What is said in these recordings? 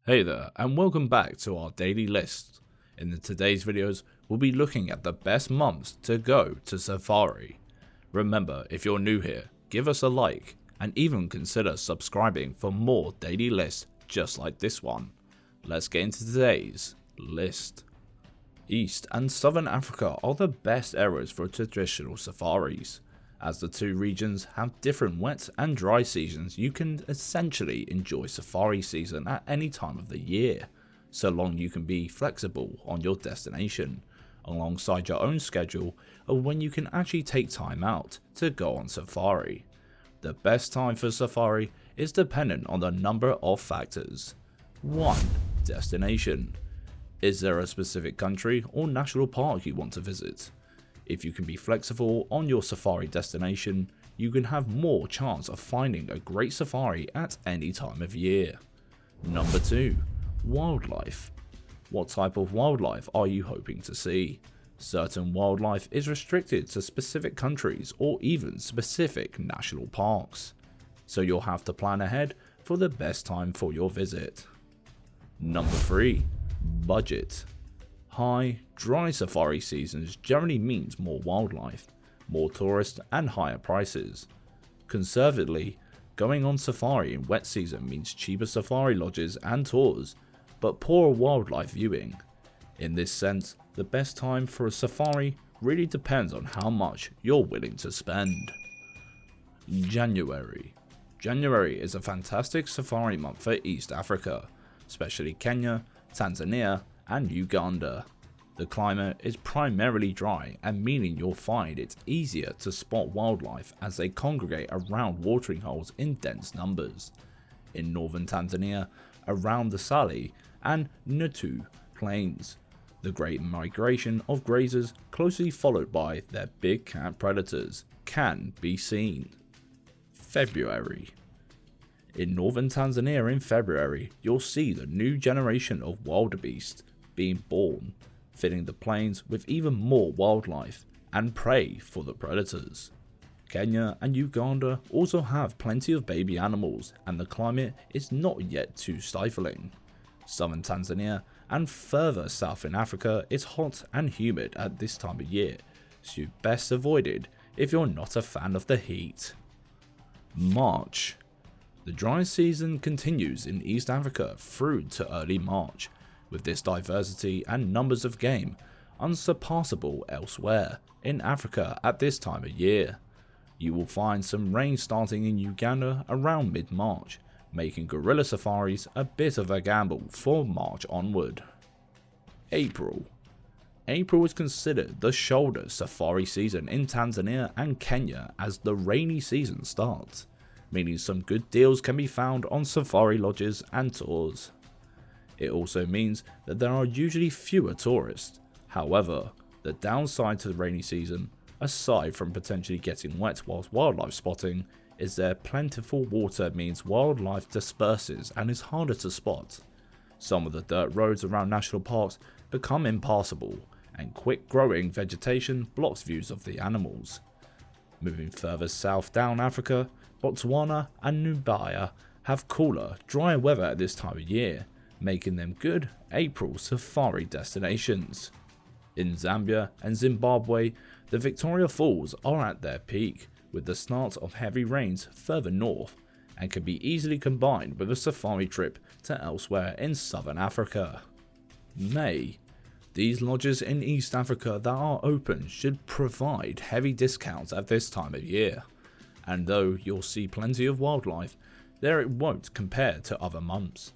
Hey there, and welcome back to our daily list. In today's videos, we'll be looking at the best months to go to safari. Remember, if you're new here, give us a like, and even consider subscribing for more daily lists just like this one. Let's get into today's list. East and Southern Africa are the best areas for traditional safaris. As the two regions have different wet and dry seasons, you can essentially enjoy safari season at any time of the year, so long you can be flexible on your destination, alongside your own schedule of when you can actually take time out to go on safari. The best time for safari is dependent on the number of factors. 1. Destination. Is there a specific country or national park you want to visit? If you can be flexible on your safari destination, you can have more chance of finding a great safari at any time of year. Number 2. Wildlife. What type of wildlife are you hoping to see? Certain wildlife is restricted to specific countries or even specific national parks, so you'll have to plan ahead for the best time for your visit. Number 3. Budget. High, dry safari seasons generally means more wildlife, more tourists and higher prices. Conservatively, going on safari in wet season means cheaper safari lodges and tours, but poorer wildlife viewing. In this sense, the best time for a safari really depends on how much you're willing to spend. January. January is a fantastic safari month for East Africa, especially Kenya, Tanzania, and Uganda. The climate is primarily dry, and meaning you'll find it's easier to spot wildlife as they congregate around watering holes in dense numbers. In northern Tanzania, around the Sali and Nutu plains, the great migration of grazers, closely followed by their big cat predators, can be seen. February. In northern Tanzania in February, you'll see the new generation of wildebeest being born, filling the plains with even more wildlife and prey for the predators. Kenya and Uganda also have plenty of baby animals, and the climate is not yet too stifling. Southern Tanzania and further south in Africa is hot and humid at this time of year, so you'd best avoid it if you're not a fan of the heat. March. The dry season continues in East Africa through to early March, with this diversity and numbers of game unsurpassable elsewhere in Africa at this time of year. You will find some rain starting in Uganda around mid-March, making gorilla safaris a bit of a gamble for March onward. April. April is considered the shoulder safari season in Tanzania and Kenya as the rainy season starts, meaning some good deals can be found on safari lodges and tours. It also means that there are usually fewer tourists. However, the downside to the rainy season, aside from potentially getting wet whilst wildlife spotting, is their plentiful water means wildlife disperses and is harder to spot. Some of the dirt roads around national parks become impassable, and quick growing vegetation blocks views of the animals. Moving further south down Africa, Botswana and Namibia have cooler, drier weather at this time of year, making them good April safari destinations. In Zambia and Zimbabwe, the Victoria Falls are at their peak, with the start of heavy rains further north, and can be easily combined with a safari trip to elsewhere in southern Africa. May. These lodges in East Africa that are open should provide heavy discounts at this time of year, and though you'll see plenty of wildlife, there it won't compare to other months.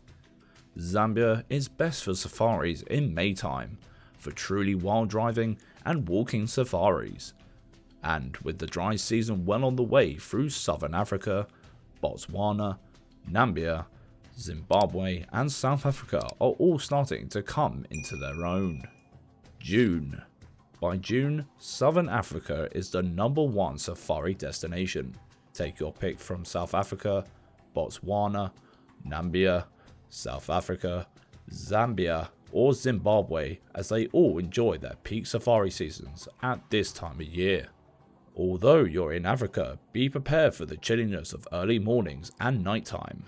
Zambia is best for safaris in May time, for truly wild driving and walking safaris, and with the dry season well on the way through southern Africa, Botswana, Namibia, Zimbabwe and South Africa are all starting to come into their own. June. By June, Southern Africa is the #1 safari destination. Take your pick from South Africa, Botswana, Namibia, South Africa, Zambia or Zimbabwe, as they all enjoy their peak safari seasons at this time of year. Although you're in Africa, be prepared for the chilliness of early mornings and nighttime.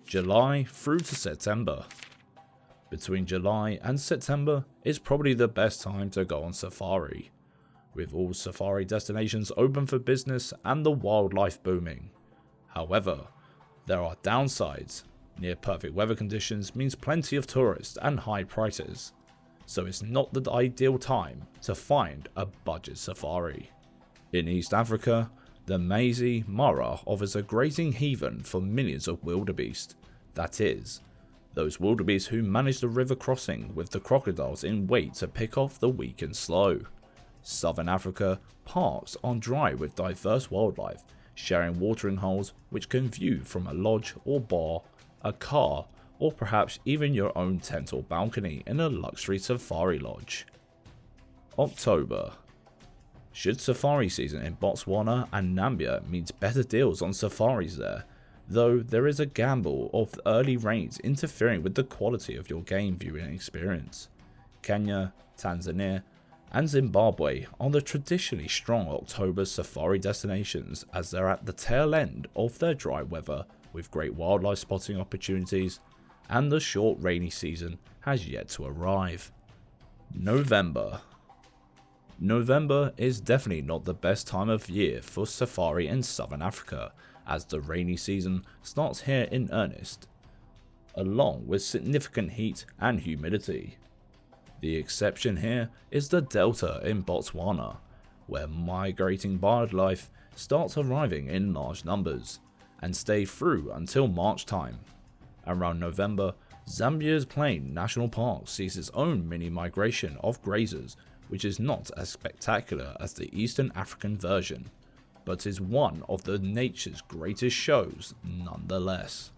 July through to September. Between July and September is probably the best time to go on safari, with all safari destinations open for business and the wildlife booming. However, there are downsides. Near perfect weather conditions means plenty of tourists and high prices, so it's not the ideal time to find a budget safari. In East Africa, the Mazi Mara offers a grazing haven for millions of wildebeest, that is, those wildebeest who manage the river crossing with the crocodiles in wait to pick off the weak and slow. Southern Africa parks are dry with diverse wildlife, sharing watering holes which can view from a lodge or bar, a car, or perhaps even your own tent or balcony in a luxury safari lodge. October. Should safari season in Botswana and Namibia means better deals on safaris there, though there is a gamble of early rains interfering with the quality of your game viewing experience. Kenya, Tanzania, and Zimbabwe are the traditionally strong October safari destinations, as they're at the tail end of their dry weather with great wildlife spotting opportunities, and the short rainy season has yet to arrive. November. November is definitely not the best time of year for safari in Southern Africa, as the rainy season starts here in earnest, along with significant heat and humidity. The exception here is the Delta in Botswana, where migrating wildlife starts arriving in large numbers, and stay through until March time. Around November, Zambia's Plain National Park sees its own mini migration of grazers, which is not as spectacular as the Eastern African version, but is one of the nature's greatest shows nonetheless.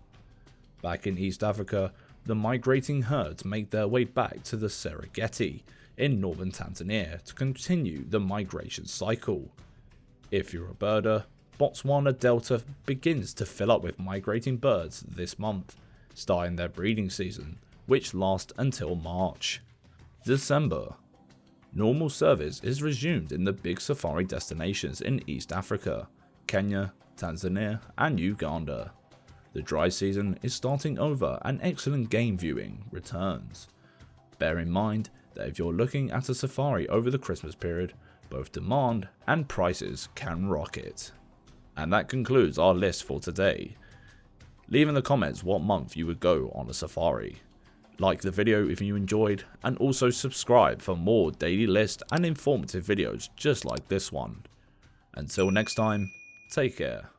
Back in East Africa, the migrating herds make their way back to the Serengeti in northern Tanzania to continue the migration cycle. If you're a birder, Botswana Delta begins to fill up with migrating birds this month, starting their breeding season, which lasts until March. December. Normal service is resumed in the big safari destinations in East Africa, Kenya, Tanzania, and Uganda. The dry season is starting over and excellent game viewing returns. Bear in mind that if you're looking at a safari over the Christmas period, both demand and prices can rocket. And that concludes our list for today. Leave in the comments what month you would go on a safari. Like the video if you enjoyed, and also subscribe for more daily list and informative videos just like this one. Until next time, take care.